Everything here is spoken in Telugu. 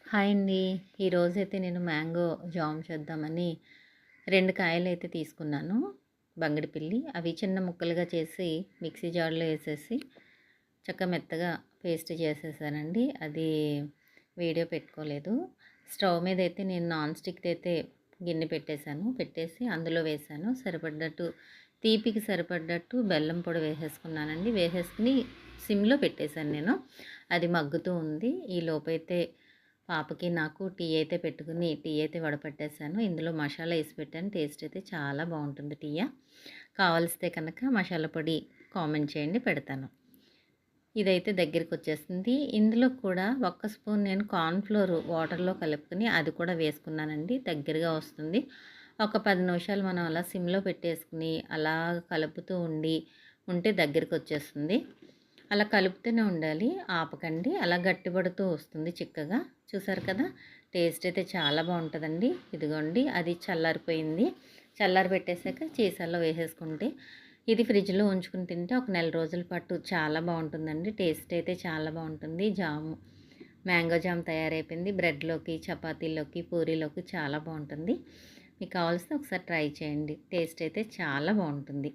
హాయ్ అండి. ఈరోజైతే నేను మ్యాంగో జామ్ చేద్దామని 2 కాయలైతే తీసుకున్నాను. బంగిడిపిల్లి. అవి చిన్న ముక్కలుగా చేసి మిక్సీ జార్‌లో ఏసేసి మెత్తగా పేస్ట్ చేసేసానండి. అది వీడియో పెట్టుకోలేదు. స్టవ్ మీదైతే నేను నాన్ స్టిక్‌దైతే గిన్నె పెట్టేశాను. పెట్టేసి అందులో వేశాను. తీపికి సరిపడ్డట్టు బెల్లం పొడి వేసేసుకున్నానండి. వేసేసుకొని సిమ్‌లో పెట్టేశాను నేను. అది మగ్గుతూ ఉంది. ఈ లోపైతే పాపకి నాకు టీ అయితే వడపట్టేసాను. ఇందులో మసాలా ఏసి పెట్టాను. టేస్ట్ అయితే చాలా బావుంటుంది టీయ. కావలిస్తే కనుక మసాలా పొడి కామెంట్ చేయండి, పెడతాను. ఇదైతే దగ్గరికొచ్చేస్తుంది. ఇందులో కూడా ఒక్క స్పూన్ నేను కార్న్ ఫ్లోర్ వాటర్‌లో కలుపుకొని అది కూడా వేసుకున్నానండి. దగ్గరగా వస్తుంది. ఒక 10 నిమిషాలు మనం అలా సిమ్‌లో పెట్టేసుకొని అలా కలుపుతూ ఉంటే దగ్గరికొచ్చేస్తుంది. అలా కలుపుతూనే ఉండాలి. ఆపకండి. అలా గట్టిపడుతూ వస్తుంది చిక్కగా. చూసారు కదా! టేస్ట్ అయితే చాలా బావుంటదండి. ఇదిగోండి అది చల్లారిపోయింది. చల్లారబెట్టేసాక సీసాలో వేసేసుకుంటే ఇది ఫ్రిడ్జ్‌లో ఉంచుకొని తింటే ఒక నెల రోజుల పాటు చాలా బావుంటుందండి. టేస్ట్ అయితే చాలా బావుంటుంది. మ్యాంగో జామ్ తయారైపోయింది. బ్రెడ్‌లోకి, చపాతీలోకి, పూరీలోకి చాలా బావుంటుంది. మీకు కావాల్సితే ఒకసారి ట్రై చేయండి. టేస్ట్ అయితే చాలా బావుంటుంది.